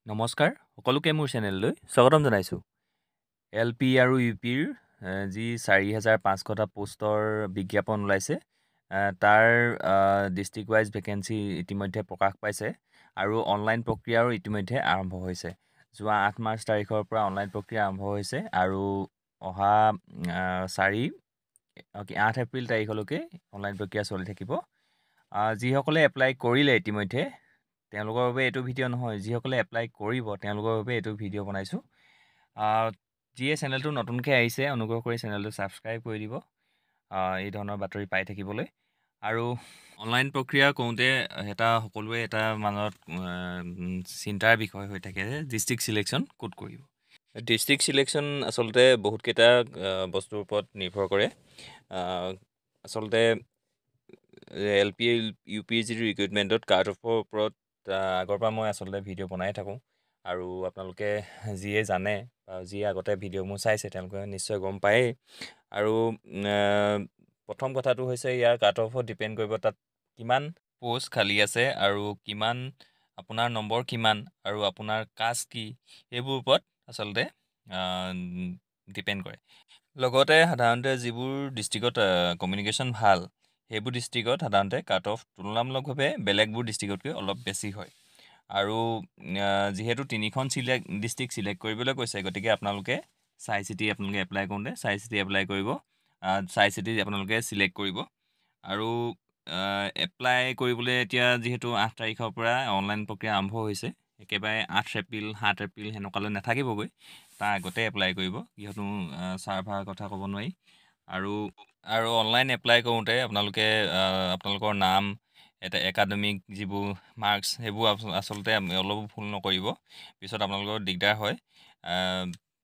নমস্কাৰ সকলোকে মোৰ চেনেললৈ স্বাগতম জনাইছোঁ। LP আৰু UPৰ যি 4,500টা পোষ্টৰ বিজ্ঞাপন ওলাইছে তাৰ ডিষ্ট্ৰিক্ট ৱাইজ ভেকেঞ্চি ইতিমধ্যে প্ৰকাশ পাইছে আৰু অনলাইন প্ৰক্ৰিয়াও ইতিমধ্যে আৰম্ভ হৈছে। যোৱা 8 মাৰ্চ তাৰিখৰ পৰা অনলাইন প্ৰক্ৰিয়া আৰম্ভ হৈছে আৰু অহা 8 এপ্ৰিল তাৰিখলৈকে অনলাইন প্ৰক্ৰিয়া চলি থাকিব। যিসকলে এপ্লাই কৰিলে ইতিমধ্যে তেওঁলোকৰ বাবে এইটো ভিডিঅ' নহয়, যিসকলে এপ্লাই কৰিব তেওঁলোকৰ বাবে এইটো ভিডিঅ' বনাইছোঁ। যিয়ে চেনেলটো নতুনকৈ আহিছে অনুগ্ৰহ কৰি চেনেলটো ছাবস্ক্ৰাইব কৰি দিব এই ধৰণৰ বাতৰি পাই থাকিবলৈ। আৰু অনলাইন প্ৰক্ৰিয়া কৰোঁতে সকলোৱে এটা মনত চিন্তাৰ বিষয় হৈ থাকে যে ডিষ্ট্ৰিক্ট ছিলেকশ্যন ক'ত কৰিব। ডিষ্ট্ৰিক্ট ছিলেকশ্যন আচলতে বহুতকেইটা বস্তুৰ ওপৰত নিৰ্ভৰ কৰে। আচলতে LP UPৰ যিটো ৰিক্ৰুইটমেণ্টত কাট অফৰ ওপৰত আগৰ পৰা মই আচলতে ভিডিঅ' বনাই থাকোঁ আৰু আপোনালোকে যিয়ে জানে বা যিয়ে আগতে ভিডিঅ' মোৰ চাইছে তেওঁলোকে নিশ্চয় গম পায়েই। আৰু প্ৰথম কথাটো হৈছে ইয়াৰ কাট অফত ডিপেণ্ড কৰিব তাত কিমান প'ষ্ট খালী আছে আৰু কিমান আপোনাৰ নম্বৰ কিমান আৰু আপোনাৰ কাষ্ট কি সেইবোৰ ওপৰত আচলতে ডিপেণ্ড কৰে। লগতে সাধাৰণতে যিবোৰ ডিষ্ট্ৰিক্টত কমিউনিকেশ্যন ভাল সেইবোৰ ডিষ্ট্ৰিক্টত সাধাৰণতে কাট অফ তুলনামূলকভাৱে বেলেগবোৰ ডিষ্ট্ৰিক্টতকৈ অলপ বেছি হয়। আৰু যিহেতু 3খন ডিষ্ট্ৰিক্ট ছিলেক্ট কৰিবলৈ কৈছে গতিকে আপোনালোকে চাই চিতি আপোনালোকে এপ্লাই কৰোঁতে চাই চিতি এপ্লাই কৰিব, চাই চিতি আপোনালোকে ছিলেক্ট কৰিব। আৰু এপ্লাই কৰিবলৈ এতিয়া যিহেতু 8 তাৰিখৰ পৰা অনলাইন প্ৰক্ৰিয়া আৰম্ভ হৈছে, একেবাৰে 8 এপ্ৰিল 7 এপ্ৰিল সেনেকুৱালৈ নাথাকিবগৈ, তাৰ আগতে এপ্লাই কৰিব, কিয়নো ছাৰ্ভাৰৰ কথা ক'ব নোৱাৰি। আৰু অনলাইন এপ্লাই কৰোঁতে আপোনালোকে আপোনালোকৰ নাম একাডেমিক যিবোৰ মাৰ্কছ সেইবোৰ আচলতে অলপো ভুল নকৰিব, পিছত আপোনালোকৰ দিগদাৰ হয়।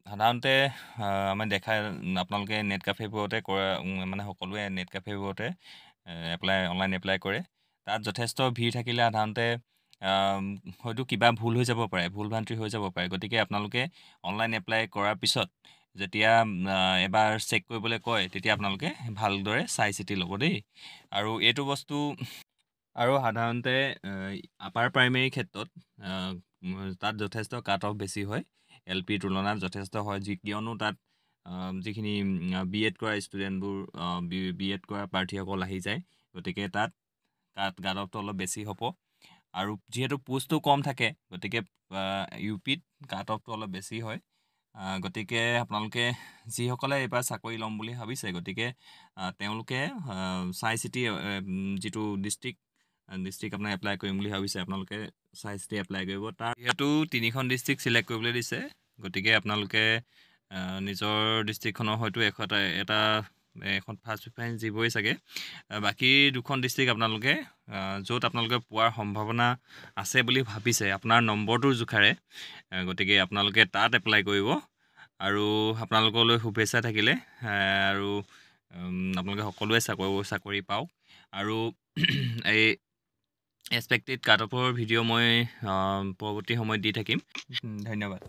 সাধাৰণতে আমি আপোনালোকে নেট কাফেবোৰতে সকলোৱে নেট কাফেবোৰতে অনলাইন এপ্লাই কৰে। তাত যথেষ্ট ভিৰ থাকিলে সাধাৰণতে হয়তো কিবা ভুল হৈ যাব পাৰে, ভুল ভ্ৰান্তি হৈ যাব পাৰে। গতিকে আপোনালোকে অনলাইন এপ্লাই কৰাৰ পিছত যেতিয়া এবাৰ চেক কৰিবলৈ কয় তেতিয়া আপোনালোকে ভালদৰে চাই চিতি ল'ব দেই। আৰু এইটো বস্তু আৰু সাধাৰণতে আপাৰ প্ৰাইমেৰী ক্ষেত্ৰত তাত যথেষ্ট কাট অফ বেছি হয়, LPৰ তুলনাত যথেষ্ট হয়, কিয়নো তাত যিখিনি BEd কৰা ষ্টুডেণ্টবোৰ BEd কৰা প্ৰাৰ্থীসকল আহি যায়। গতিকে তাত কাট অফটো অলপ বেছি হ'ব। আৰু যিহেতু পোষ্টটো কম থাকে গতিকে UPত কাট অফটো অলপ বেছি হয়। গতিকে আপোনালোকে যিসকলে এইবাৰ চাকৰি ল'ম বুলি ভাবিছে গতিকে তেওঁলোকে চাই চিতি যিটো ডিষ্ট্ৰিক্ট আপোনাৰ এপ্লাই কৰিম বুলি ভাবিছে আপোনালোকে চাই চিতি এপ্লাই কৰিব। তাৰ যিহেতু 3খন ডিষ্ট্ৰিক্ট ছিলেক্ট কৰিবলৈ দিছে গতিকে আপোনালোকে নিজৰ ডিষ্ট্ৰিক্টখনৰ হয়তো এখন ফাৰ্ষ্ট প্ৰিফাৰেঞ্চ দিবই চাগে। বাকী 2খন ডিষ্ট্ৰিক্ট আপোনালোকে য'ত আপোনালোকে পোৱাৰ সম্ভাৱনা আছে বুলি ভাবিছে আপোনাৰ নম্বৰটোৰ জোখাৰে, গতিকে আপোনালোকে তাত এপ্লাই কৰিব। আৰু আপোনালোকলৈ শুভেচ্ছা থাকিলে আৰু আপোনালোকে সকলোৱে চাকৰি পাওক। আৰু এই এক্সপেক্টেড কাট অফৰ ভিডিঅ' মই পৰৱৰ্তী সময়ত দি থাকিম। ধন্যবাদ।